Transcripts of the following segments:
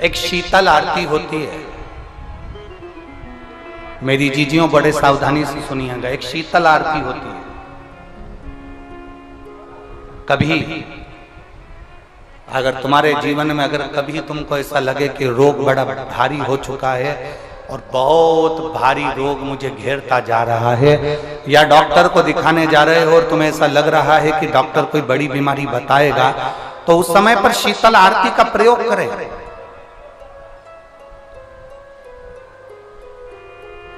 एक शीतल आरती होती है। मेरी जीजियों बड़े सावधानी से सुनिएगा, एक शीतल आरती होती है। कभी अगर तुम्हारे जीवन में अगर कभी तुमको ऐसा लगे कि रोग बड़ा भारी हो चुका है और बहुत भारी रोग मुझे घेरता जा रहा है, या डॉक्टर को दिखाने जा रहे हो और तुम्हें ऐसा लग रहा है कि डॉक्टर कोई बड़ी बीमारी बताएगा, तो उस समय पर शीतल आरती का प्रयोग करें।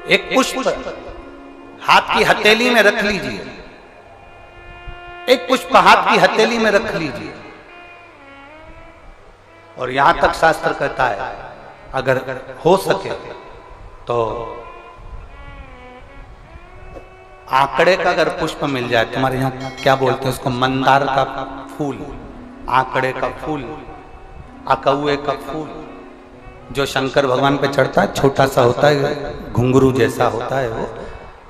एक पुष्प हाथ की हथेली में रख लीजिए, एक पुष्प हाथ की हथेली में रख लीजिए, और यहां तक शास्त्र कहता है अगर हो सके तो आंकड़े का अगर पुष्प मिल जाए, तुम्हारे यहां क्या बोलते हैं उसको, मंदार का फूल, आंकड़े का फूल, अकौए का फूल, जो शंकर भगवान पे चढ़ता है, छोटा सा होता है, घुंघरू जैसा होता है वो,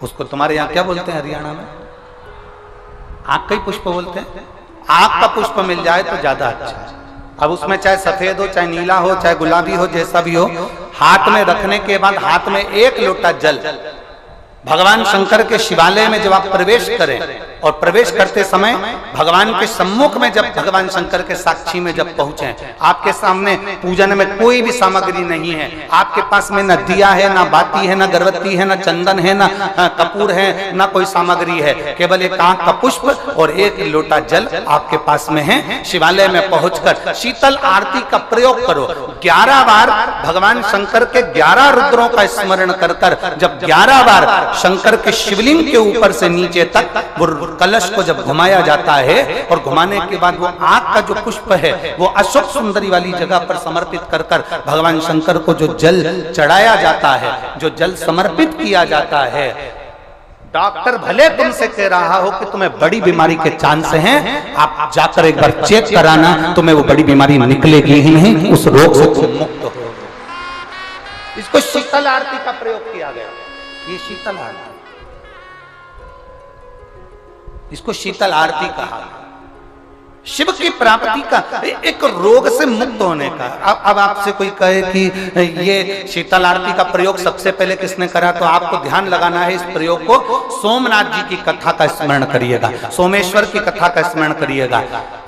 उसको तुम्हारे यहाँ क्या बोलते हैं हरियाणा में? आंख का ही पुष्प बोलते हैं। आंख का पुष्प मिल जाए तो ज्यादा अच्छा है। अब उसमें चाहे सफेद हो, चाहे नीला हो, चाहे गुलाबी हो, जैसा भी हो, हाथ में रखने के बाद हाथ में एक लोटा जल, भगवान शंकर के शिवालय में जब आप प्रवेश करें और प्रवेश करते समय भगवान के सम्मुख में जब भगवान शंकर के साक्षी में जब पहुंचे, आपके सामने पूजन में कोई भी सामग्री नहीं है, आपके पास में न दिया है, न बाती है, न गर्भवती है, न चंदन है, न कपूर है, न कोई सामग्री है, केवल एक आंख का पुष्प और एक लोटा जल आपके पास में है। शिवालय में पहुंचकर शीतल आरती का प्रयोग करो। 11 बार भगवान शंकर के 11 रुद्रों का स्मरण कर कर जब 11 बार शंकर के शिवलिंग के ऊपर से नीचे तक वो कलश को जब घुमाया जाता है, और घुमाने के बाद वो आंख का जो पुष्प है वो अशोक सुंदरी वाली जगह पर समर्पित कर कर भगवान शंकर को जो जल चढ़ाया जाता है, जो जल समर्पित किया जाता है, डॉक्टर भले तुमसे कह रहा हो कि तुम्हें बड़ी बीमारी के चांस हैं, आप जाकर एक बार चेक कराना, तुम्हें वो बड़ी बीमारी निकलेगी ही नहीं, उस रोग से तुम मुक्त हो। इसको शीतल आरती का प्रयोग किया गया। ये शीतल आरती, इसको शीतल आरती कहा। शिव की प्राप्ति का, एक रोग से मुक्त होने का। अब आपसे कोई कहे कि ये शीतल आरती का प्रयोग सबसे पहले किसने करा, तो आपको ध्यान लगाना है इस प्रयोग को। सोमनाथ जी की कथा का स्मरण करिएगा, सोमेश्वर की कथा का स्मरण करिएगा।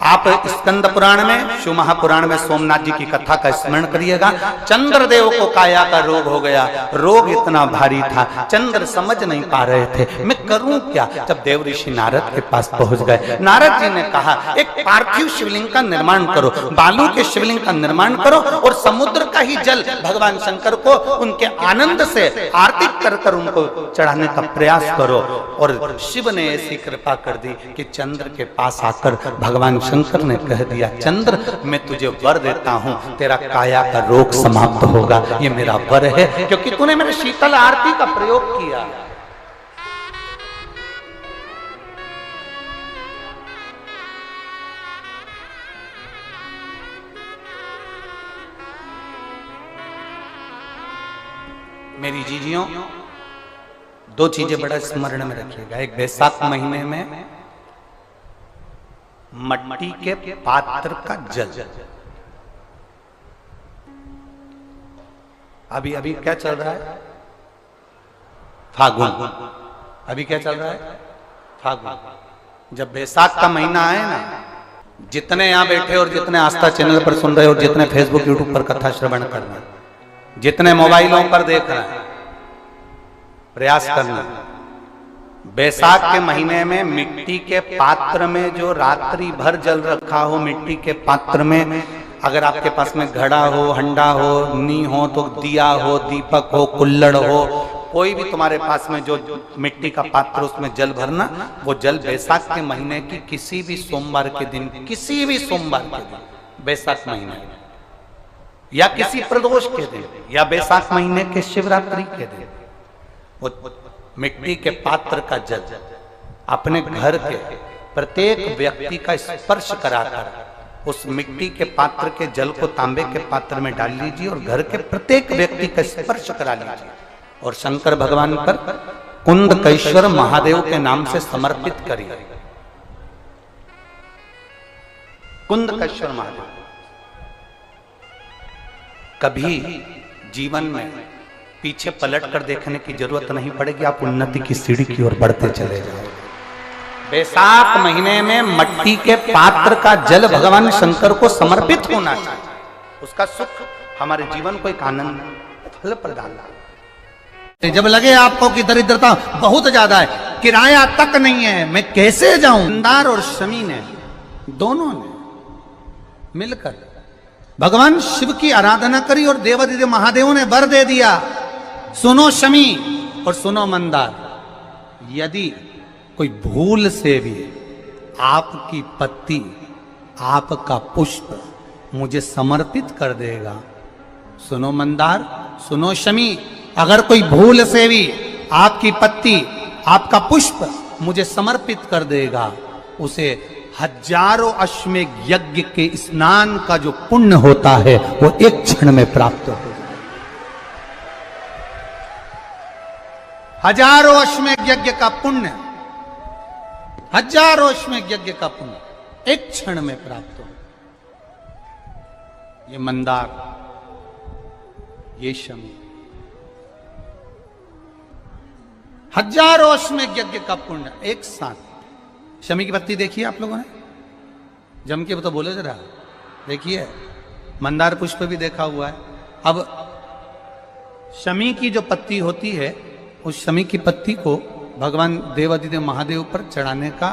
आप स्कंद पुराण में, शिव महापुराण में सोमनाथ जी की कथा का स्मरण करिएगा। चंद्रदेव को काया का रोग हो गया, रोग इतना भारी था, चंद्र समझ नहीं पा रहे थे मैं करूं क्या। जब देव ऋषि नारद के पास पहुंच गए, नारद जी ने कहा एक पार्थिव शिवलिंग का निर्माण करो, बालू के शिवलिंग का निर्माण करो, और समुद्र का ही जल भगवान शंकर को उनके आनंद से आरती कर कर उनको चढ़ाने का प्रयास करो। और शिव ने ऐसी कृपा कर दी कि चंद्र के पास आकर भगवान शंकर ने कह दिया, चंद्र मैं तुझे वर देता हूं, तेरा काया का रोग समाप्त होगा, ये मेरा वर है, क्योंकि तूने मेरे शीतल आरती का प्रयोग किया। मेरी जीजियों, 2 चीजें बड़ा स्मरण में रखिएगा। एक, बैसाख महीने में मट्टी के पात्र का जल, अभी अभी क्या चल रहा है, फागुन, अभी क्या चल रहा है, फागुन। जब बैसाख का महीना आए ना, जितने यहां बैठे और जितने आस्था चैनल पर सुन रहे हो, जितने फेसबुक यूट्यूब पर कथा श्रवण कर रहे हैं, जितने मोबाइलों पर देख रहे हैं, प्रयास करना, बैसाख के महीने में मिट्टी के पात्र में जो रात्रि भर जल रखा हो, मिट्टी के पात्र में, अगर आपके पास में घड़ा हो, हंडा हो, नी हो, तो दिया हो, दीपक हो, कुल्लड़ हो, कोई भी तुम्हारे पास में जो मिट्टी का पात्र, उसमें जल भरना। वो जल बैसाख के महीने की किसी भी सोमवार के दिन, किसी भी सोमवार के दिन, बैसाख महीने या किसी प्रदोष के दिन, या बैसाख महीने के शिवरात्रि के दिन, वो मिट्टी के पात्र का जल अपने घर के प्रत्येक व्यक्ति का स्पर्श कराकर उस मिट्टी के पात्र के जल को तांबे के पात्र में डाल लीजिए और घर के प्रत्येक व्यक्ति का स्पर्श करा लीजिए और शंकर भगवान पर कुंदकेश्वर महादेव के नाम से समर्पित करिए। कुंदकेश्वर महादेव कभी जीवन में पीछे पलट कर देखने की जरूरत नहीं पड़ेगी, आप उन्नति की सीढ़ी की ओर बढ़ते चले जाओगे। बैसाख महीने में मट्टी के पात्र का जल भगवान शंकर को समर्पित होना चाहिए, उसका सुख हमारे जीवन को एक आनंद फल प्रदान। जब लगे आपको कि दरिद्रता बहुत ज्यादा है, किराया तक नहीं है, मैं कैसे जाऊं, मंदार और शमी ने दोनों ने मिलकर भगवान शिव की आराधना करी और देवादिदेव महादेव ने वर दे दिया, सुनो शमी और सुनो मंदार, यदि कोई भूल से भी आपकी पत्ती, आपका पुष्प मुझे समर्पित कर देगा, सुनो मंदार, सुनो शमी, अगर कोई भूल से भी आपकी पत्ती, आपका पुष्प मुझे समर्पित कर देगा, उसे हजारों अश्वमेध यज्ञ के स्नान का जो पुण्य होता है वो एक क्षण में प्राप्त हो जाए। हजारों अश्वमेध यज्ञ का पुण्य, हजारों अश्वमेध यज्ञ का पुण्य एक क्षण में प्राप्त हो। ये मंदार, ये शमी, हजारों अश्वमेध यज्ञ का पुण्य एक साथ। शमी की पत्ती देखिए आप लोगों ने, जम के तो बोले जरा, देखिए मंदार पुष्प भी देखा हुआ है। अब शमी की जो पत्ती होती है, उस शमी की पत्ती को भगवान देवादिदेव महादेव पर चढ़ाने का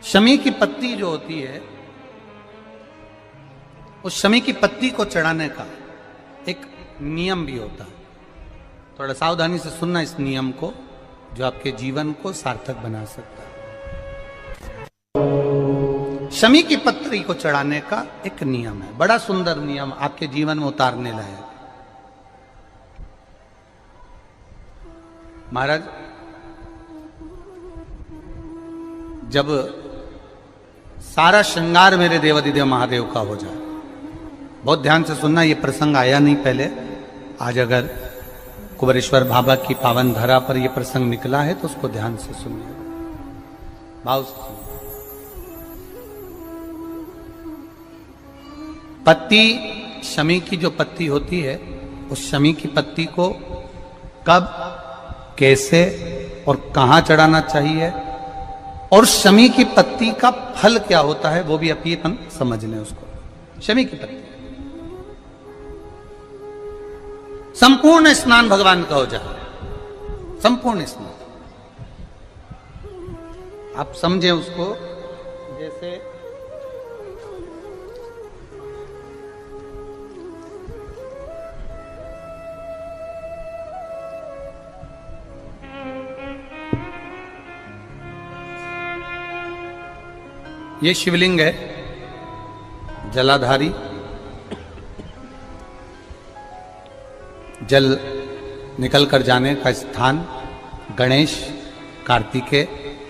शमी की पत्ती जो होती है, उस शमी की पत्ती को चढ़ाने का एक नियम भी होता है। थोड़ा सावधानी से सुनना इस नियम को, जो आपके जीवन को सार्थक बना सकता है। शमी की पत्री को चढ़ाने का एक नियम है, बड़ा सुंदर नियम, आपके जीवन में उतारने लायक। महाराज, जब सारा श्रृंगार मेरे देवादिदेव महादेव का हो जाए, बहुत ध्यान से सुनना, ये प्रसंग आया नहीं पहले, आज अगर कुबेरेश्वर बाबा की पावन धरा पर यह प्रसंग निकला है तो उसको ध्यान से सुनिए, भाव से सुनिए। पत्ती, शमी की जो पत्ती होती है, उस शमी की पत्ती को कब, कैसे और कहां चढ़ाना चाहिए, और शमी की पत्ती का फल क्या होता है, वो भी अपन समझ लें उसको। शमी की पत्ती, संपूर्ण स्नान भगवान का हो जाए, संपूर्ण स्नान। आप समझे उसको, जैसे ये शिवलिंग है, जलाधारी, जल निकल कर जाने का स्थान, गणेश, कार्तिकेय,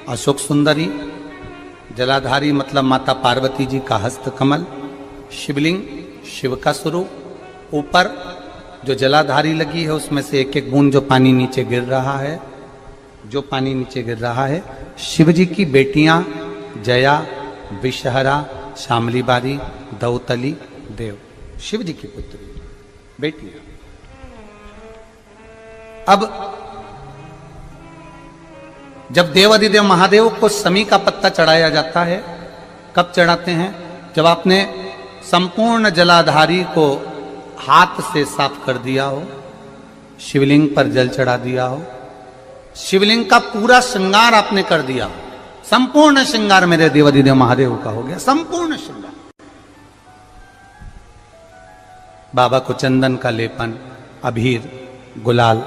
अशोक सुंदरी, जलाधारी मतलब माता पार्वती जी का हस्त कमल, शिवलिंग, शिव का स्वरूप, ऊपर जो जलाधारी लगी है उसमें से एक एक बूंद जो पानी नीचे गिर रहा है, जो पानी नीचे गिर रहा है, शिव जी की बेटियां जया, विषहरा, शामली बारी, दौतली, देव, शिव जी की पुत्री बेटियां। अब जब देवादिदेव महादेव को शमी का पत्ता चढ़ाया जाता है, कब चढ़ाते हैं, जब आपने संपूर्ण जलाधारी को हाथ से साफ कर दिया हो, शिवलिंग पर जल चढ़ा दिया हो, शिवलिंग का पूरा श्रृंगार आपने कर दिया, संपूर्ण श्रृंगार मेरे देवादिदेव महादेव का हो गया, संपूर्ण श्रृंगार। बाबा को चंदन का लेपन, अबीर, गुलाल,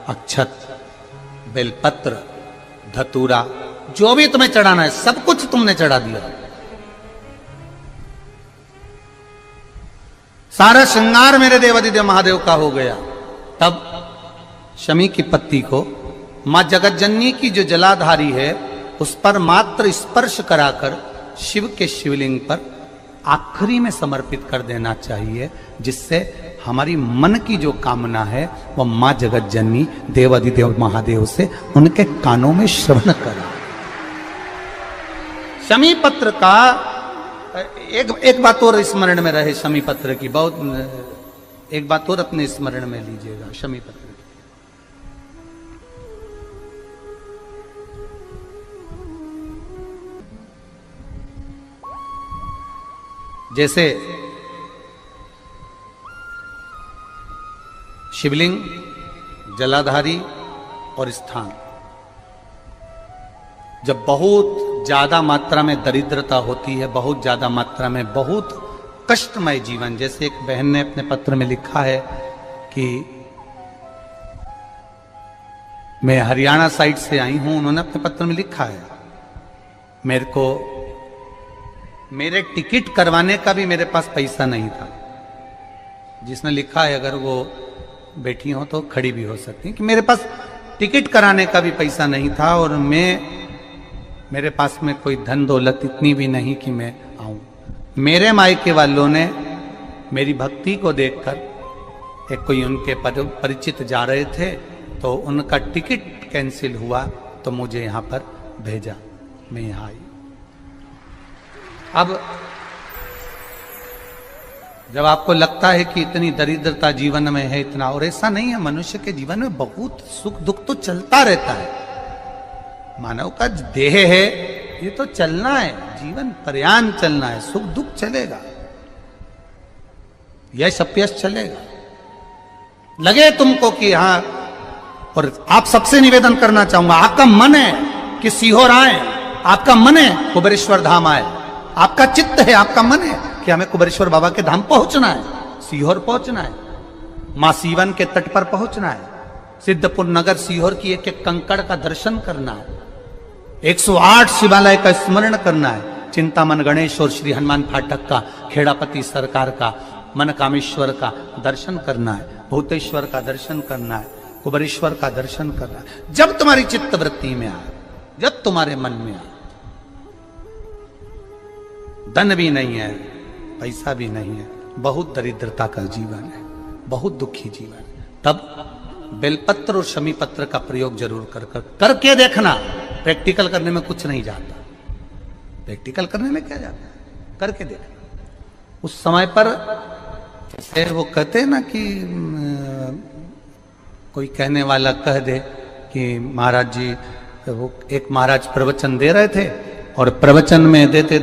अक्षत, बेलपत्र, धतूरा, जो भी तुम्हें चढ़ाना है सब कुछ तुमने चढ़ा दिया, सारा श्रृंगार मेरे देवादिदेव महादेव का हो गया। तब शमी की पत्ती को मां जगत जननी की जो जलाधारी है उस पर मात्र स्पर्श कराकर शिव के शिवलिंग पर आखिरी में समर्पित कर देना चाहिए, जिससे हमारी मन की जो कामना है वह मां जगत जननी देवादिदेव महादेव से उनके कानों में श्रवण करा। शमी पत्र का एक बात और स्मरण में रहे शमी पत्र की, बहुत एक बात और अपने स्मरण में लीजिएगा शमी पत्र की। जैसे शिवलिंग, जलाधारी और स्थान, जब बहुत ज्यादा मात्रा में दरिद्रता होती है, बहुत ज्यादा मात्रा में बहुत कष्टमय जीवन, जैसे एक बहन ने अपने पत्र में लिखा है कि मैं हरियाणा साइड से आई हूं, उन्होंने अपने पत्र में लिखा है मेरे को मेरे टिकट करवाने का भी मेरे पास पैसा नहीं था। जिसने लिखा है अगर वो बैठी हो तो खड़ी भी हो सकती है कि मेरे पास टिकट कराने का भी पैसा नहीं था और मेरे पास में कोई धन दौलत इतनी भी नहीं कि मैं आऊं। मेरे मायके वालों ने मेरी भक्ति को देखकर, एक कोई उनके परिचित जा रहे थे तो उनका टिकट कैंसिल हुआ तो मुझे यहां पर भेजा, मैं यहां आई। अब जब आपको लगता है कि इतनी दरिद्रता जीवन में है इतना, और ऐसा नहीं है, मनुष्य के जीवन में बहुत सुख दुख तो चलता रहता है। मानव का देह है, ये तो चलना है, जीवन पर्यान चलना है, सुख दुख चलेगा, यश अपयश चलेगा। लगे तुमको कि हाँ, और आप सबसे निवेदन करना चाहूंगा, आपका मन है कि सीहोर आए, आपका मन है कुबेरेश्वर धाम आए, आपका चित्त है, आपका मन है कि हमें कुबेरेश्वर बाबा के धाम पहुंचना है, सीहोर पहुंचना है, मां सीवन के तट पर पहुंचना है, सिद्धपुर नगर सीहोर की एक एक कंकड़ का दर्शन करना है, 108 शिवालय का स्मरण करना है, चिंतामन गणेश और श्री हनुमान फाटक का, खेड़ापति सरकार का, मनकामेश्वर का दर्शन करना है, भूतेश्वर का दर्शन करना है, कुबेरेश्वर का दर्शन करना है। जब तुम्हारी चित्त वृत्ति में आए, जब तुम्हारे मन में आए, धन भी नहीं है, पैसा भी नहीं है, बहुत दरिद्रता का जीवन है, बहुत दुखी जीवन है, तब बेलपत्र और शमी पत्र का प्रयोग जरूर करके देखना। प्रैक्टिकल करने में कुछ नहीं जाता, प्रैक्टिकल करने में क्या जाता है, करके देखना। उस समय पर जैसे वो कहते हैं ना कि कोई कहने वाला कह दे कि महाराज जी, वो एक महाराज प्रवचन दे रहे थे और प्रवचन में देते